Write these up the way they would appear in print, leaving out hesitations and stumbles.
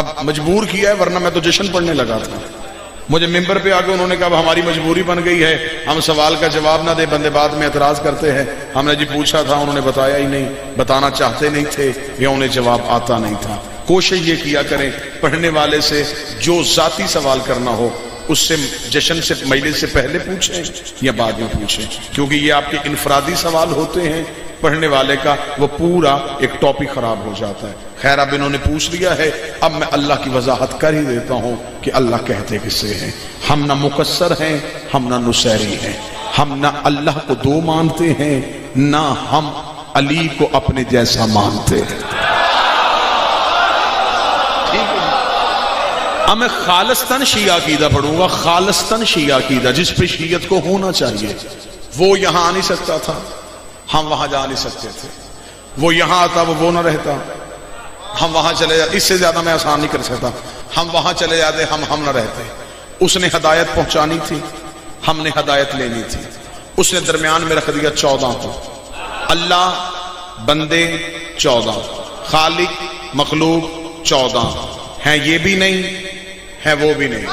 اب مجبور کیا ہے ورنہ میں تو جشن پڑھنے لگا تھا. مجھے ممبر پہ آ کے انہوں نے کہا ہماری مجبوری بن گئی ہے, ہم سوال کا جواب نہ دے, بندے بعد میں اعتراض کرتے ہیں. ہم نے جی پوچھا تھا, انہوں نے بتایا ہی نہیں, بتانا چاہتے نہیں تھے یا انہیں جواب آتا نہیں تھا. کوشش یہ کیا کریں پڑھنے والے سے جو ذاتی سوال کرنا ہو اس سے جشن سے مجلس سے پہلے پوچھیں یا بعد میں پوچھیں, کیونکہ یہ آپ کے انفرادی سوال ہوتے ہیں. پڑھنے والے کا وہ پورا ایک ٹاپک خراب ہو جاتا ہے. خیر اب انہوں نے پوچھ لیا ہے, اب میں اللہ کی وضاحت کر ہی دیتا ہوں کہ اللہ کہتے کسے ہیں. ہم نہ مقصر ہیں, ہم نہ نصیری ہیں, ہم نہ اللہ کو دو مانتے ہیں, نہ ہم علی کو اپنے جیسا مانتے ہیں. اب میں خالصتاً شیعہ عقیدہ پڑھوں گا, خالصتاً شیعہ عقیدہ جس پہ شیعت کو ہونا چاہیے. وہ یہاں آ نہیں سکتا تھا, ہم وہاں جا نہیں سکتے تھے. وہ یہاں آتا وہ نہ رہتا, ہم وہاں چلے جاتے. اس سے زیادہ میں آسان نہیں کر سکتا. ہم وہاں چلے جاتے, ہم نہ رہتے. اس نے ہدایت پہنچانی تھی, ہم نے ہدایت لینی تھی. اس نے درمیان میں رکھ دیا 14 کو. اللہ, بندے 14, خالق مخلوق 14 ہیں. یہ بھی نہیں ہے, وہ بھی نہیں.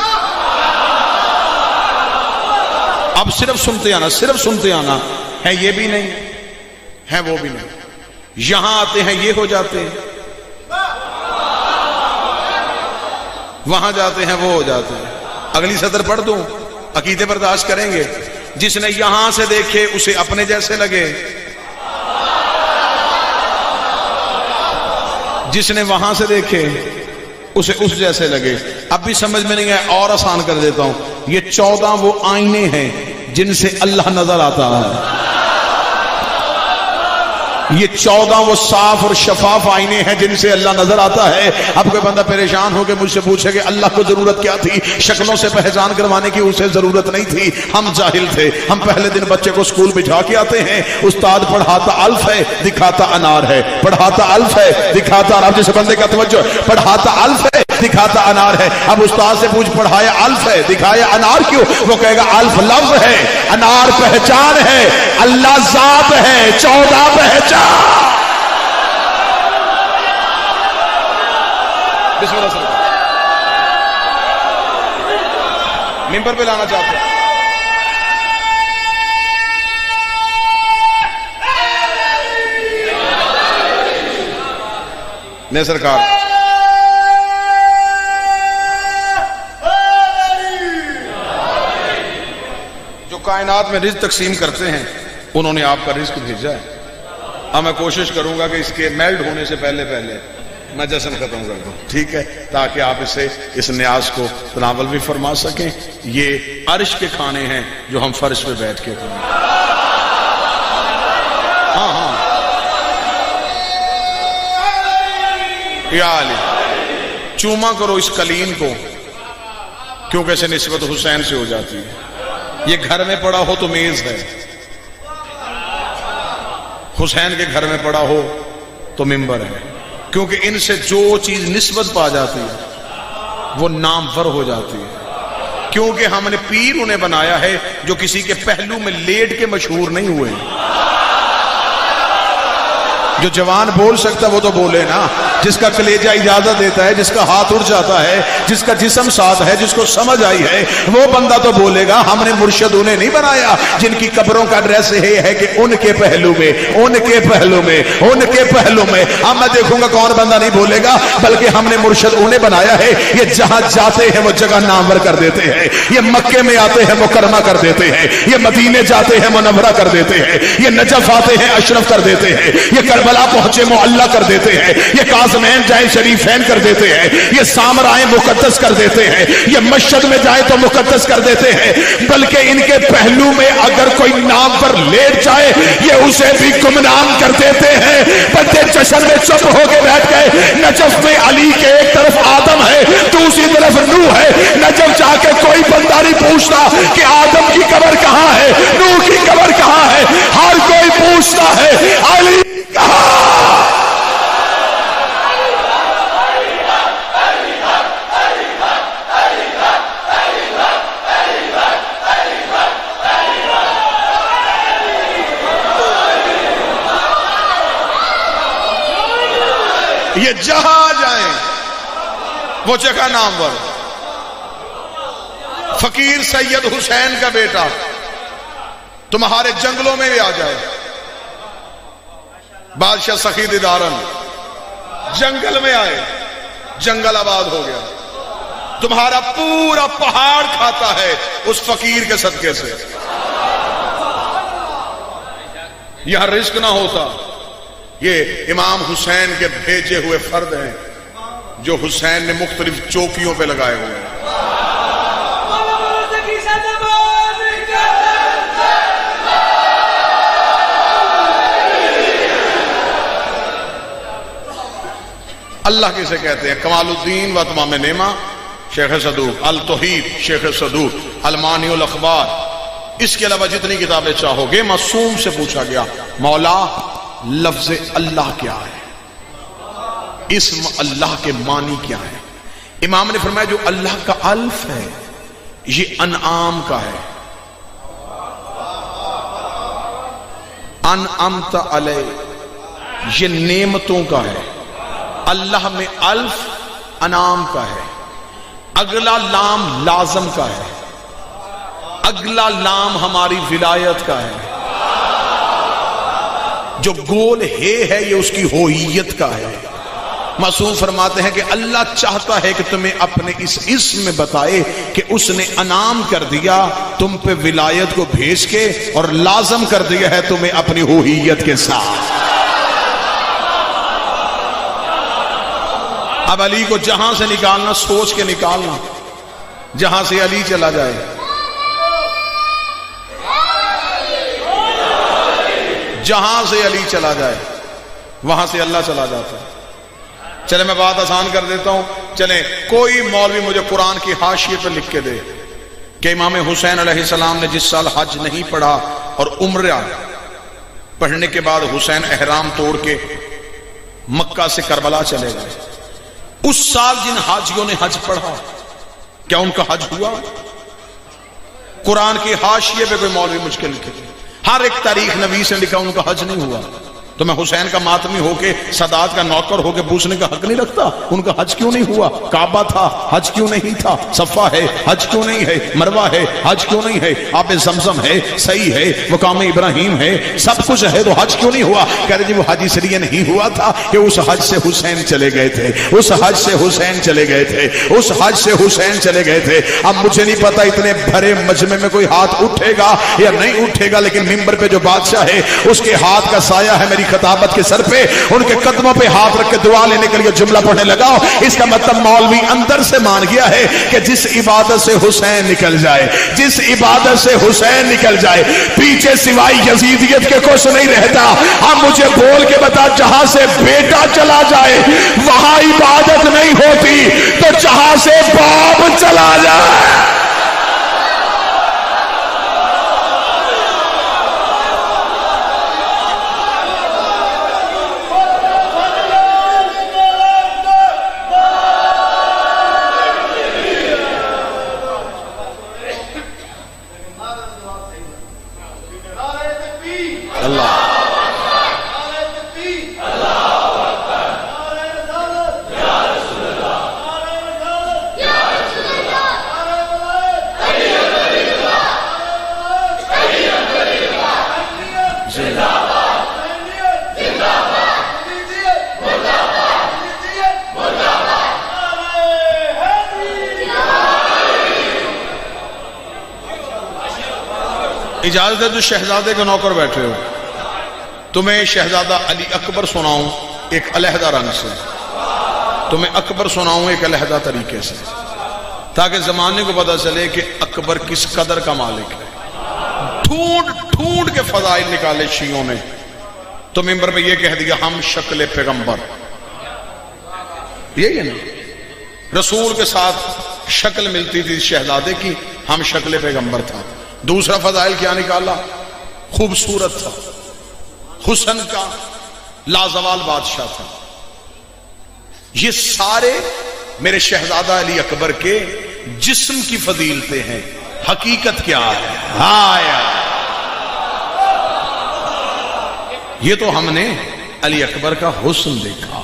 اب صرف سنتے آنا, صرف سنتے آنا. ہے یہ بھی نہیں ہے, وہ بھی نہیں. یہاں آتے ہیں یہ ہو جاتے ہیں, وہاں جاتے ہیں وہ ہو جاتے ہیں. اگلی سطر پڑھ دوں, عقیدے برداشت کریں گے. جس نے یہاں سے دیکھے اسے اپنے جیسے لگے, جس نے وہاں سے دیکھے اسے اس جیسے لگے. اب بھی سمجھ میں نہیں ہے, اور آسان کر دیتا ہوں. یہ 14 وہ آئینے ہیں جن سے اللہ نظر آتا ہے. یہ 14 وہ صاف اور شفاف آئینے ہیں جن سے اللہ نظر آتا ہے. اب کوئی بندہ پریشان ہو کے مجھ سے پوچھے کہ اللہ کو ضرورت کیا تھی, شکلوں سے پہچان کروانے کی اسے ضرورت نہیں تھی. ہم جاہل تھے. ہم پہلے دن بچے کو اسکول بٹھا کے آتے ہیں, استاد پڑھاتا الف ہے دکھاتا انار ہے, پڑھاتا الف ہے دکھاتا, اب جیسے بندے کا توجہ, پڑھاتا الف ہے دکھاتا انار ہے. اب استاد سے پوچھ پڑھایا الف ہے دکھایا انار کیوں, وہ کہے گا الف لفظ ہے, انار پہچان ہے, اللہ ذات ہے, 14 پہچان. بسم اللہ صلی اللہ ممبر پہ لانا چاہتے ہیں. نہیں سرکار, جو کائنات میں رزق تقسیم کرتے ہیں انہوں نے آپ کا رزق بھیجا ہے. اب میں کوشش کروں گا کہ اس کے میلٹ ہونے سے پہلے میں جشن ختم کر دوں, ٹھیک ہے, تاکہ آپ اس نیاز کو تناول بھی فرما سکیں. یہ عرش کے کھانے ہیں جو ہم فرش پہ بیٹھ کے کھائیں. ہاں یا علی, چوما کرو اس کلیم کو, کیونکہ اسے نسبت حسین سے ہو جاتی ہے. یہ گھر میں پڑا ہو تو میز ہے, حسین کے گھر میں پڑا ہو تو ممبر ہے, کیونکہ ان سے جو چیز نسبت پا جاتی ہے وہ نامور ہو جاتی ہے. کیونکہ ہم نے پیر انہیں بنایا ہے جو کسی کے پہلو میں لیٹ کے مشہور نہیں ہوئے. جو جوان بول سکتا وہ تو بولے نا, جس کا کلیجہ اجازت دیتا ہے, جس کا ہاتھ اڑ جاتا ہے, جس کا جسم ساتھ ہے, جس کو سمجھ آئی ہے, وہ بندہ تو بولے گا. ہم نے مرشد انہیں نہیں بنایا جن کی قبروں کا ایڈریس یہ ہے کہ ان کے پہلو میں, ان کے پہلو میں, ان کے پہلو میں. اب میں دیکھوں گا کون بندہ نہیں بولے گا, بلکہ ہم نے مرشد انہیں بنایا ہے. یہ جہاں جاتے ہیں وہ جگہ نامور کر دیتے ہیں. یہ مکے میں آتے ہیں مکرمہ کر دیتے ہیں, یہ مدینے جاتے ہیں منورہ کر دیتے ہیں, یہ نجف آتے ہیں اشرف کر دیتے ہیں, یہ کربلا پہنچے معلّہ کر دیتے ہیں, یہ کاظمین جائیں شریفین کر دیتے ہیں, یہ سامرائیں مقدس کر دیتے ہیں, یہ مشہد میں جائے تو مقدس کر دیتے ہیں. بلکہ ان کے پہلو میں اگر کوئی نام پر لیٹ جائے یہ اسے بھی گمنام کر دیتے ہیں. بندے جشن میں چپ ہو کے بیٹھ گئے. نجف میں علی کے ایک طرف آدم ہے, دوسری طرف نوح ہے. نجف جا کے کوئی بندہ نہیں پوچھتا کہ آدم کی قبر کہاں ہے, نوح کی قبر کہاں ہے. ہر کوئی پوچھتا ہے علی کہاں. یہ جہاں جائیں وہ جگہ نامور، فقیر سید حسین کا بیٹا تمہارے جنگلوں میں بھی آ جائے، بادشاہ سخی دیدارن جنگل میں آئے، جنگل آباد ہو گیا، تمہارا پورا پہاڑ کھاتا ہے اس فقیر کے صدقے سے۔ یہاں رزق نہ ہوتا، یہ امام حسین کے بھیجے ہوئے فرد ہیں جو حسین نے مختلف چوکیوں پہ لگائے ہوئے ہیں۔ اللہ کسے کہتے ہیں؟ کمال الدین و اتمام نعمہ شیخ صدوق، التوحید شیخ صدوق، المانی الاخبار، اس کے علاوہ جتنی کتابیں چاہو گے۔ معصوم سے پوچھا گیا مولا لفظ اللہ کیا ہے، اسم اللہ کے معنی کیا ہے؟ امام نے فرمایا جو اللہ کا الف ہے یہ انعام کا ہے، انعمت علی، یہ نعمتوں کا ہے۔ اللہ میں الف انعام کا ہے، اگلا لام لازم کا ہے، اگلا لام ہماری ولایت کا ہے، جو گول ہے یہ اس کی ہوئیت کا ہے۔ معصوم فرماتے ہیں کہ اللہ چاہتا ہے کہ تمہیں اپنے اس اسم میں بتائے کہ اس نے انعام کر دیا تم پہ ولایت کو بھیج کے، اور لازم کر دیا ہے تمہیں اپنی ہوئیت کے ساتھ۔ اب علی کو جہاں سے نکالنا سوچ کے نکالنا، جہاں سے علی چلا جائے، جہاں سے علی چلا جائے وہاں سے اللہ چلا جاتا ہے۔ چلے میں بات آسان کر دیتا ہوں، چلیں کوئی مولوی مجھے قرآن کی حاشیے پہ لکھ کے دے کہ امام حسین علیہ السلام نے جس سال حج نہیں پڑھا اور عمرہ پڑھنے کے بعد حسین احرام توڑ کے مکہ سے کربلا چلے گئے، اس سال جن حاجیوں نے حج پڑھا کیا ان کا حج ہوا؟ قرآن کی حاشیے پہ کوئی مولوی مجھ کے لکھے، ہر ایک تاریخ نویس نے لکھا ان کا حج نہیں ہوا، تو میں حسین کا ماتمی ہو کے سادات کا نوکر ہو کے پوچھنے کا حق نہیں رکھتا ان کا حج کیوں نہیں ہوا؟ کعبہ تھا حج کیوں نہیں تھا؟ صفا ہے حج کیوں نہیں ہے؟ مروہ ہے حج کیوں نہیں ہے؟ آب زمزم ہے، صحیح ہے، مقام ابراہیم ہے، سب کچھ ہے، تو حج کیوں نہیں ہوا؟ کہہ رہے جی وہ حج اس لیے نہیں ہوا تھا کہ اس حج سے حسین چلے گئے تھے، اس حج سے حسین چلے گئے تھے، اس حج سے حسین چلے گئے تھے۔ اب مجھے نہیں پتا اتنے بھرے مجمع میں کوئی ہاتھ اٹھے گا یا نہیں اٹھے گا، لیکن ممبر پہ جو بادشاہ ہے اس کے ہاتھ کا سایہ ہے میری خطابت کے سر پہ، ان کے قدموں پہ ہاتھ رکھ کے دعا لینے کے لیے جملہ پڑھنے لگا۔ اس کا مطلب مولوی اندر سے مان گیا ہے کہ جس عبادت سے حسین نکل جائے، جس عبادت سے حسین نکل جائے، پیچھے سوائے یزیدیت کے کچھ نہیں رہتا۔ اب مجھے بول کے بتا، جہاں سے بیٹا چلا جائے وہاں عبادت نہیں ہوتی، تو جہاں سے باپ چلا جائے اجازت ہے تو شہزادے کے نوکر بیٹھے ہو، تمہیں شہزادہ علی اکبر سناؤں ایک علیحدہ رنگ سے، تمہیں اکبر سناؤں ایک علیحدہ طریقے سے، تاکہ زمانے کو پتہ چلے کہ اکبر کس قدر کا مالک ہے۔ ڈھونڈ ڈھونڈ کے فضائل نکالے شیعوں نے، تو ممبر پہ یہ کہہ دیا ہم شکل پیغمبر، یہ نا رسول کے ساتھ شکل ملتی تھی شہزادے کی، ہم شکل پیغمبر تھا۔ دوسرا فضائل کیا نکالا؟ خوبصورت تھا، حسن کا لازوال بادشاہ تھا۔ یہ سارے میرے شہزادہ علی اکبر کے جسم کی فضیلتیں ہیں، حقیقت کیا ہے؟ یہ تو ہم نے علی اکبر کا حسن دیکھا،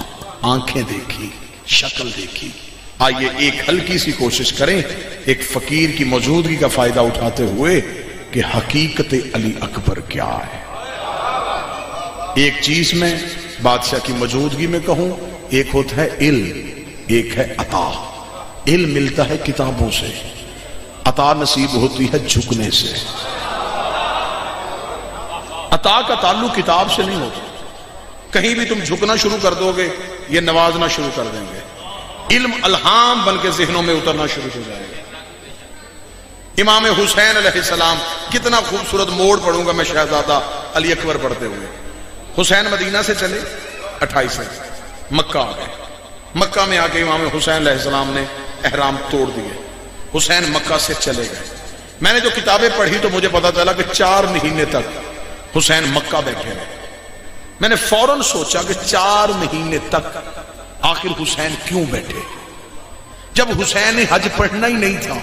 آنکھیں دیکھی، شکل دیکھی، آئیے ایک ہلکی سی کوشش کریں ایک فقیر کی موجودگی کا فائدہ اٹھاتے ہوئے کہ حقیقت علی اکبر کیا ہے. ایک چیز میں بادشاہ کی موجودگی میں کہوں، ایک ہوتا ہے علم، ایک ہے عطا. علم ملتا ہے کتابوں سے، عطا نصیب ہوتی ہے جھکنے سے. عطا کا تعلق کتاب سے نہیں ہوتا. کہیں بھی تم جھکنا شروع کر دو گے یہ نوازنا شروع کر دیں گے. علم الہام بن کے ذہنوں میں اترنا شروع ہو جائے گا. امام حسین علیہ السلام، کتنا خوبصورت موڑ پڑھوں گا میں شہزادہ علی اکبر پڑھتے ہوئے. حسین مدینہ سے چلے 28 سے مکہ آ گئے. مکہ میں آ کے امام حسین علیہ السلام نے احرام توڑ دیے. حسین مکہ سے چلے گئے. میں نے جو کتابیں پڑھی تو مجھے پتا چلا کہ 4 مہینے تک حسین مکہ بیٹھے رہے. میں نے فوراً سوچا کہ 4 مہینے تک آخر حسین کیوں بیٹھے، جب حسین نے حج پڑھنا ہی نہیں تھا.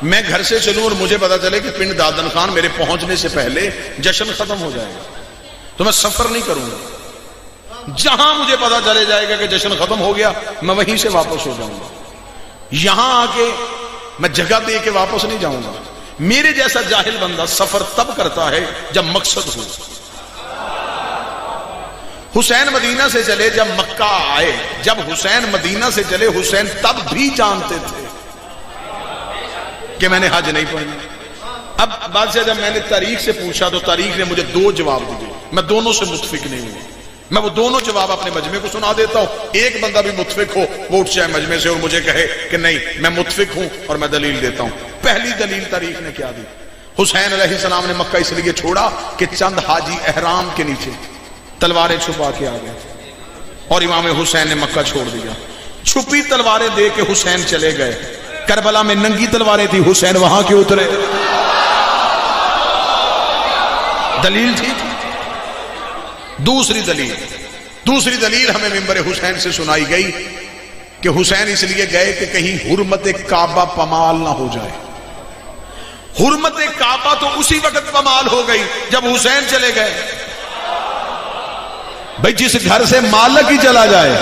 میں گھر سے چلوں اور مجھے پتا چلے کہ پنڈ دادن خان میرے پہنچنے سے پہلے جشن ختم ہو جائے گا تو میں سفر نہیں کروں گا. جہاں مجھے پتا چلے جائے گا کہ جشن ختم ہو گیا میں وہیں سے واپس ہو جاؤں گا. یہاں آ کے میں جگہ دے کے واپس نہیں جاؤں گا. میرے جیسا جاہل بندہ سفر تب کرتا ہے جب مقصد ہو. حسین مدینہ سے چلے جب مکہ آئے. جب حسین مدینہ سے چلے حسین تب بھی جانتے تھے کہ میں نے حج نہیں پڑھنا. اب بادشاہ جب میں نے تاریخ سے پوچھا تو تاریخ نے مجھے 2 جواب دیے. میں دونوں سے متفق نہیں ہوں. میں وہ دونوں جواب اپنے مجمع کو سنا دیتا ہوں. ایک بندہ بھی متفق ہو وہ اٹھ جائے مجمع سے اور مجھے کہے کہ نہیں میں متفق ہوں اور میں دلیل دیتا ہوں. پہلی دلیل تاریخ نے کیا دی؟ حسین علیہ السلام نے مکہ اس لیے چھوڑا کہ چند حاجی احرام کے نیچے تلواریں چھپا کے آ گئے اور امام حسین نے مکہ چھوڑ دیا. چھپی تلواریں دے کے حسین چلے گئے. کربلا میں ننگی تلواریں تھی، حسین وہاں کیوں اترے؟ دلیل تھی. دوسری دلیل ہمیں منبر حسین سے سنائی گئی کہ حسین اس لیے گئے کہ کہیں حرمت کعبہ پامال نہ ہو جائے. حرمت کعبہ تو اسی وقت پامال ہو گئی جب حسین چلے گئے. بھئی جس گھر سے مالک ہی چلا جائے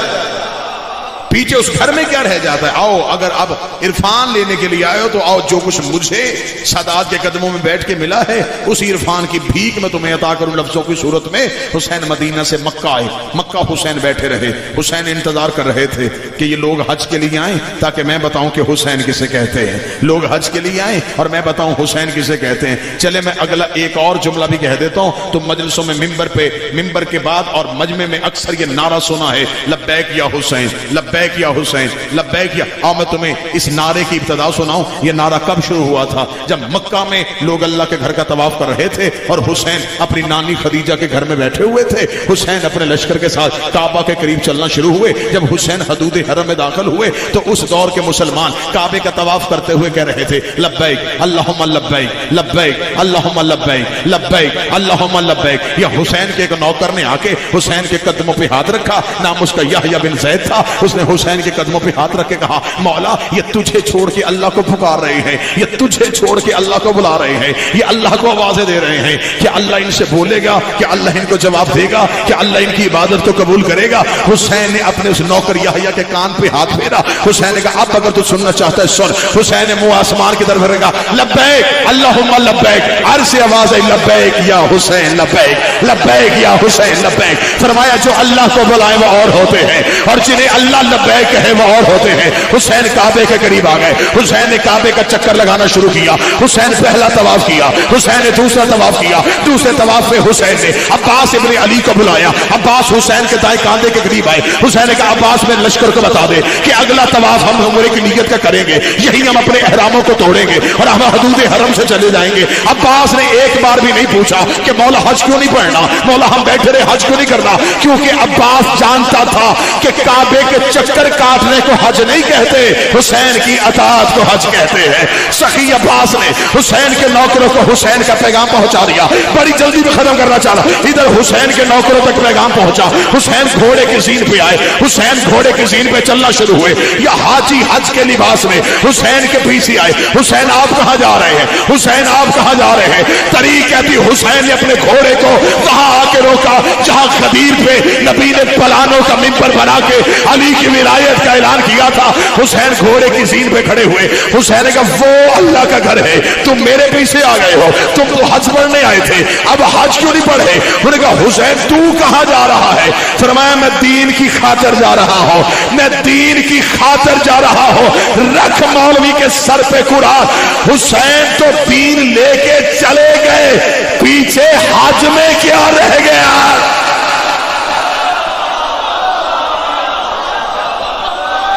پیچھے اس گھر میں کیا رہ جاتا ہے؟ آؤ اگر اب عرفان لینے کے لیے آئے ہو تو آؤ، جو کچھ مجھے سادات کے قدموں میں بیٹھ کے ملا ہے اسی عرفان کی بھیک میں تمہیں عطا کروں لفظوں کی صورت میں. حسین مدینہ سے مکہ آئے. مکہ حسین بیٹھے رہے. حسین انتظار کر رہے تھے کہ یہ لوگ حج کے لیے آئیں تاکہ میں بتاؤں کہ حسین کسے کہتے ہیں. لوگ حج کے لیے آئیں اور میں بتاؤں حسین کسے کہتے ہیں. چلے میں اگلا ایک اور جملہ بھی کہہ دیتا ہوں. تم مجلسوں میں منبر کے بعد اور مجمع میں اکثر یہ نعرہ سنا ہے، لبیک یا حسین، لبیک یا حسین، لبیک یا. آؤ میں تمہیں اس نعرے کی ابتدا سناؤں. یہ نعرہ کب شروع ہوا تھا؟ جب مکہ میں لوگ اللہ کے گھر کا طواف کر رہے تھے اور حسین اپنی نانی خدیجہ کے گھر میں بیٹھے ہوئے تھے. حسین اپنے لشکر کے ساتھ کعبہ کے قریب چلنا شروع ہوئے. جب حسین حدود حرم میں داخل ہوئے تو اس دور کے مسلمان کعبے کا طواف کرتے ہوئے کہہ رہے تھے لبیک اللہم لبیک، لبیک اللہم لبیک، لبیک اللہم لبیک. یا حسین کے ایک نوکر نے آ کے حسین کے قدموں پہ ہاتھ رکھا. نام اس کا یحییٰ بن زید تھا. اس نے حسین کے قدموں پہ ہاتھ رکھ کے کہا مولا یہ تجھے چھوڑ کے اللہ کو پکار رہے ہیں، یہ تجھے چھوڑ کے اللہ کو بلا رہے ہیں، یہ اللہ کو آوازیں دے رہے ہیں. کہ اللہ ان سے بولے گا، کہ اللہ ان کو جواب دے گا، کہ اللہ ان کی عبادت کو قبول کرے گا. حسین نے اپنے اس نوکر یحییٰ کے کان پہ ہاتھ پھیرا. حسین نے کہا اب اگر تو سننا چاہتا ہے سن. حسین نے منہ آسمان کی طرف رکھا، لبیک اللہم لبیک. عرض سے آواز آئی لبیک یا حسین، لبیک لبیک یا حسین لبیک. فرمایا جو اللہ کو بلائے وہ اور ہوتے ہیں اور جنہیں اللہ لبیک کہے وہ اور ہوتے ہیں. حسین کعبے کے قریب آ گئے. حسین نے کعبے کا چکر لگانا شروع کیا. حسین پہلا طواف کیا. حسین نے دوسرا طواف کیا. دوسرے طواف میں حسین نے عباس ابن علی کو بلایا. عباس حسین کے دائیں کاندھے کے قریب آئے. حسین نے کہا عباس میں لشکر کو بتا دے کہ اگلا طواف ہم عمرے کی نیت کا کریں گے، یہی ہم اپنے احراموں کو توڑیں گے اور ہم حدود حرم سے چلے جائیں گے. عباس نے ایک بار بھی نہیں پوچھا کہ مولا حج کیوں نہیں پڑھنا، مولا ہم بیٹھے رہے حج کیوں نہیں کرنا، کیونکہ عباس جانتا تھا کہ کعبے کے چکر چکر کاٹنے کو حج نہیں کہتے، حسین کی اطاعت کو حج کہتے ہیں۔ سخی عباس نے حسین کے نوکروں کو حسین کا پیغام پہنچا دیا، بڑی جلدی میں ختم کرنا چاہا، ادھر حسین کے نوکروں تک پیغام پہنچا، حسین گھوڑے کی زین پہ آئے، حسین گھوڑے کی زین پہ چلنا شروع ہوئے، یا حاجی حج کے لباس میں حسین کے پیچھے آئے، حسین آپ کہاں جا رہے ہیں، حسین آپ کہاں جا رہے ہیں؟ طریق کہتی حسین نے اپنے گھوڑے کو وہاں آ کے روکا جہاں غدیر پہ نبی نے پلانوں کا منبر بنا کے علی کی ولایت کا اعلان کیا تھا۔ حسین گھوڑے کی زین پہ کھڑے ہوئے، حسین نے کہا وہ اللہ کا گھر ہے، تم میرے پیچھے آ گئے ہو، تم تو حج پڑھنے آئے تھے، اب حج کیوں نہیں پڑھے؟ انہوں نے کہا حسین تو کہاں جا رہا ہے؟ فرمایا میں دین کی خاطر جا رہا ہوں، میں دین کی خاطر جا رہا ہوں، رکھ مولوی کے سر پہ قرآن۔ حسین تو دین لے کے چلے گئے، پیچھے حج میں کیا رہ گیا؟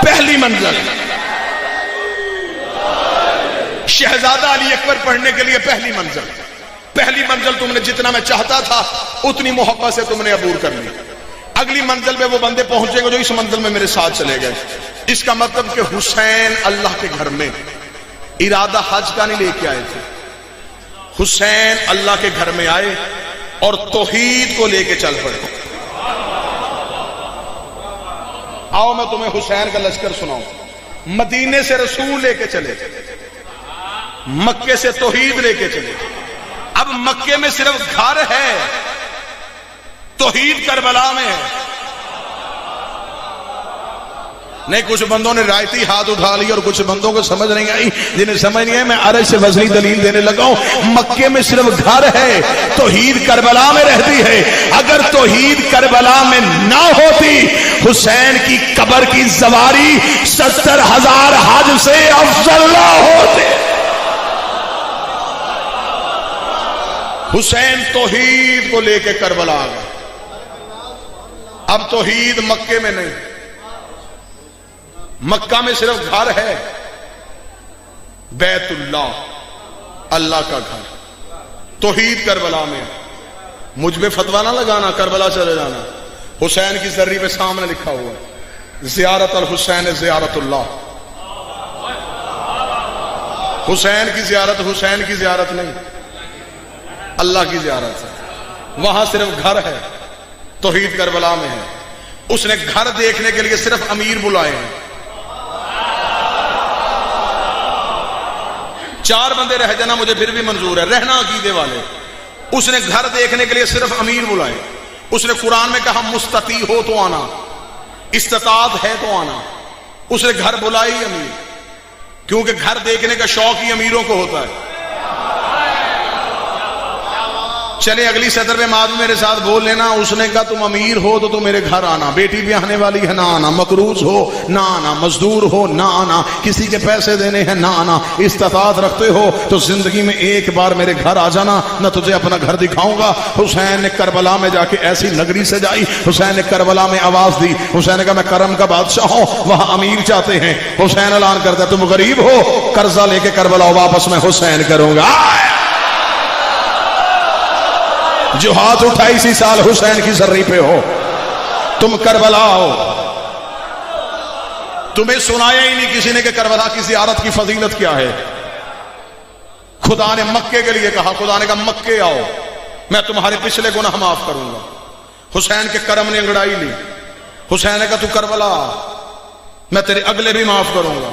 پہلی منزل شہزادہ علی اکبر پڑھنے کے لیے پہلی منزل تم نے جتنا میں چاہتا تھا اتنی محبت سے تم نے عبور کر لی۔ اگلی منزل میں وہ بندے پہنچیں گے جو اس منزل میں میرے ساتھ چلے گئے۔ اس کا مطلب کہ حسین اللہ کے گھر میں ارادہ حج کا نہیں لے کے آئے تھے، حسین اللہ کے گھر میں آئے اور توحید کو لے کے چل پڑے۔ آؤ میں تمہیں حسین کا لشکر سناؤں۔ مدینے سے رسول لے کے چلے، مکے سے توحید لے کے چلے، اب مکے میں صرف گھر ہے، توحید کربلا میں ہے۔ نہیں، کچھ بندوں نے رائتی ہاتھ اٹھا لی اور کچھ بندوں کو سمجھ نہیں آئی، جنہیں سمجھ نہیں آئی میں عرش سے وزنی دلیل دینے لگا ہوں۔ مکے میں صرف گھر ہے، توحید کربلا میں رہتی ہے۔ اگر توحید کربلا میں نہ ہوتی، حسین کی قبر کی زواری 70,000 حج سے افضل نہ ہوتے۔ حسین توحید کو لے کے کربلا آ گئے۔ اب توحید مکے میں نہیں، مکہ میں صرف گھر ہے، بیت اللہ، اللہ کا گھر، توحید کربلا میں۔ مجھ پہ فتویٰ نہ لگانا، کربلا چلے جانا۔ حسین کی زری پہ سامنے لکھا ہوا ہے زیارت الحسین زیارت اللہ۔ حسین کی زیارت نہیں، اللہ کی زیارت ہے۔ وہاں صرف گھر ہے، توحید کربلا میں ہے۔ اس نے گھر دیکھنے کے لیے صرف امیر بلائے ہیں، 4 بندے رہ جانا مجھے پھر بھی منظور ہے، رہنا عقیدے والے۔ اس نے گھر دیکھنے کے لیے صرف امیر بلائے۔ اس نے قرآن میں کہا مستطیع ہو تو آنا، استطاعت ہے تو آنا۔ اس نے گھر بلائی امیر، کیونکہ گھر دیکھنے کا شوق ہی امیروں کو ہوتا ہے۔ چلے اگلی سطر پہ ماں بھی میرے ساتھ بول لینا۔ اس نے کہا تم امیر ہو تو میرے گھر آنا، بیٹی بھی آنے والی ہے نہ آنا، مقروض ہو نہ آنا، مزدور ہو نہ آنا، کسی کے پیسے دینے ہیں نہ آنا، استطاعت رکھتے ہو تو زندگی میں ایک بار میرے گھر آ جانا، نہ تجھے اپنا گھر دکھاؤں گا۔ حسین نے کربلا میں جا کے ایسی نگری سے جائی، حسین نے کربلا میں آواز دی، حسین نے کہا میں کرم کا بادشاہ ہوں، وہاں امیر چاہتے ہیں۔ حسین اعلان کرتا ہے تم غریب ہو، قرضہ لے کے کربلا واپس میں حسین کروں گا۔ جو ہاتھ اٹھائی اسی سال حسین کی زری پہ ہو، تم کربلا ہو۔ تمہیں سنایا ہی نہیں کسی نے کہ کربلا کی زیارت کی فضیلت کیا ہے۔ خدا نے مکے کے لیے کہا، خدا نے کہا مکے آؤ، میں تمہارے پچھلے گناہ معاف کروں گا۔ حسین کے کرم نے انگڑائی لی، حسین نے کہا تو کربلا آ، میں تیرے اگلے بھی معاف کروں گا۔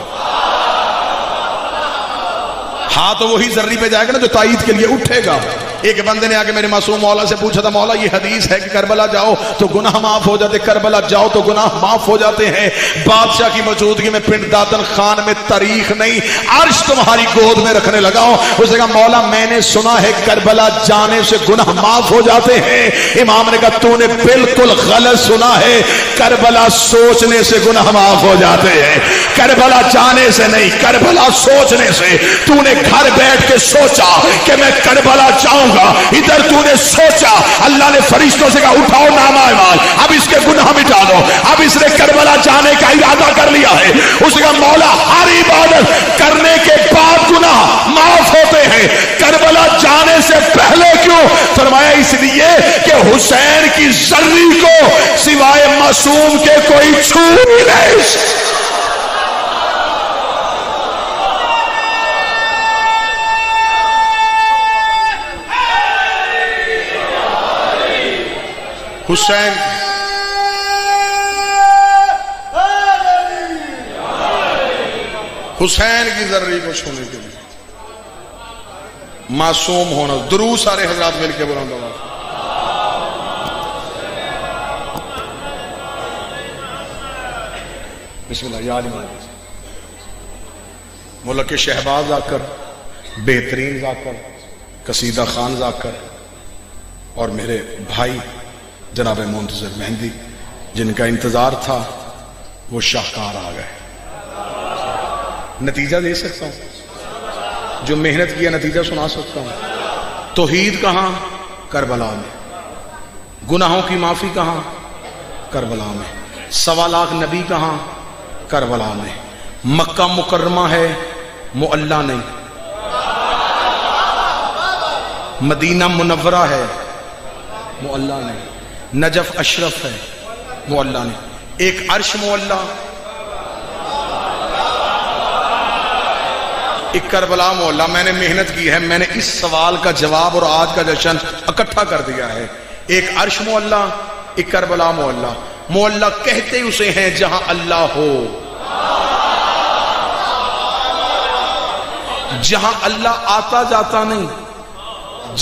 ہاں تو وہی زری پہ جائے گا نا جو تائید کے لیے اٹھے گا۔ ایک بندے نے آ کے میرے معصوم مولا سے پوچھا تھا، مولا یہ حدیث ہے کہ کربلا جاؤ تو گناہ معاف ہو جاتے، کربلا جاؤ تو گناہ معاف ہو جاتے ہیں۔ بادشاہ کی موجودگی میں پنڈ دادن خان میں تاریخ نہیں، عرش تمہاری گود میں رکھنے لگا ہوں۔ اس نے کہا مولا میں نے سنا ہے کربلا جانے سے گناہ معاف ہو جاتے ہیں۔ امام نے کہا تو نے بالکل غلط سنا ہے، کربلا سوچنے سے گناہ معاف ہو جاتے ہیں، کربلا جانے سے نہیں، کربلا سوچنے سے۔ تو نے گھر بیٹھ کے سوچا کہ میں کربلا جاؤں گا، ادھر تو نے سوچا، اللہ نے فرشتوں سے کہا اٹھاؤ نامہ اعمال، اب اس کے گناہ مٹا دو۔ اب اس نے کربلا جانے کا ارادہ کر لیا ہے۔ اس نے کہا مولا ہر عبادت کرنے کے بعد گناہ معاف ہوتے ہیں، کربلا جانے سے پہلے کیوں؟ فرمایا اس لیے کہ حسین کی ذری کو سوائے معصوم کے کوئی چھو ہی نہیں۔ حسین کی ذری کو چھونے کے لیے معصوم ہونا۔ درود سارے حضرات مل کے بلند آواز۔ بسم اللہ یا علی مولا۔ ملک شہباز ذاکر، بہترین ذاکر، قصیدہ خان ذاکر، اور میرے بھائی جناب منتظر مہندی جن کا انتظار تھا وہ شاہکار آ گئے۔ نتیجہ دے سکتا ہوں، جو محنت کیا نتیجہ سنا سکتا ہوں۔ توحید کہاں؟ کربلا میں۔ گناہوں کی معافی کہاں؟ کربلا میں۔ 1.25 لاکھ نبی کہاں؟ کربلا میں۔ مکہ مکرمہ ہے، معلیٰ نہیں۔ مدینہ منورہ ہے، معلیٰ نہیں۔ نجف اشرف ہے، معلیٰ نہیں۔ ایک عرش معلیٰ، ایک کربلا معلیٰ۔ میں نے محنت کی ہے، میں نے اس سوال کا جواب اور آج کا جشن اکٹھا کر دیا ہے۔ ایک عرش معلیٰ، ایک کربلا معلیٰ۔ معلیٰ کہتے اسے ہیں جہاں اللہ ہو، جہاں اللہ آتا جاتا نہیں،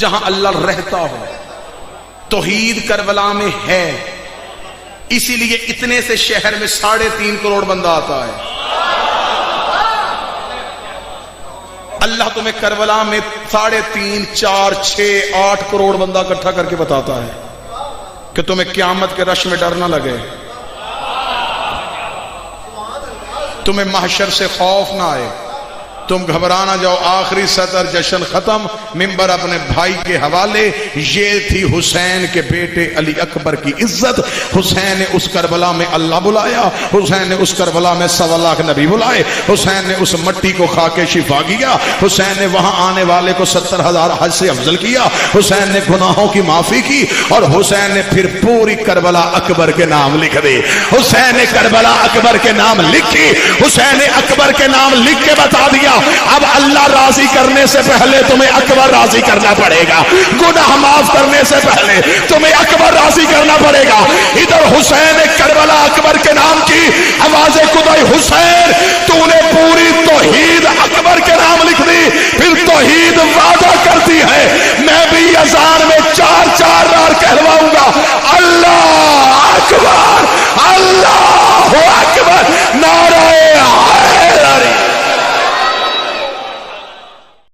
جہاں اللہ رہتا ہو۔ توحید کربلا میں ہے، اسی لیے اتنے سے شہر میں 3.5 کروڑ بندہ آتا ہے۔ اللہ تمہیں کربلا میں 3.5، 4، 6، 8 کروڑ بندہ اکٹھا کر کے بتاتا ہے کہ تمہیں قیامت کے رش میں ڈر نہ لگے، تمہیں محشر سے خوف نہ آئے، تم گھبرا نہ جاؤ۔ آخری سطر جشن ختم، منبر اپنے بھائی کے حوالے۔ یہ تھی حسین کے بیٹے علی اکبر کی عزت۔ حسین نے اس کربلا میں اللہ بلایا، حسین نے اس کربلا میں 1.25 لاکھ نبی بلائے، حسین نے اس مٹی کو کھا کے شفا کیا، حسین نے وہاں آنے والے کو 70,000 حج سے افضل کیا، حسین نے گناہوں کی معافی کی، اور حسین نے پھر پوری کربلا اکبر کے نام لکھ دی۔ حسین نے کربلا اکبر کے نام لکھی، حسین نے اکبر کے نام لکھ کے بتا دیا اب اللہ راضی کرنے سے پہلے تمہیں اکبر راضی کرنا پڑے گا، گناہ معاف کرنے سے پہلے تمہیں اکبر راضی کرنا پڑے گا۔ ادھر حسین نے کربلا اکبر کے نام کی، آوازیں خدائی حسین تو نے پوری توحید اکبر کے نام لکھ دی۔ پھر توحید وعدہ کرتی ہے میں بھی اذان میں 4 بار کہلواؤں گا اللہ اکبر، اللہ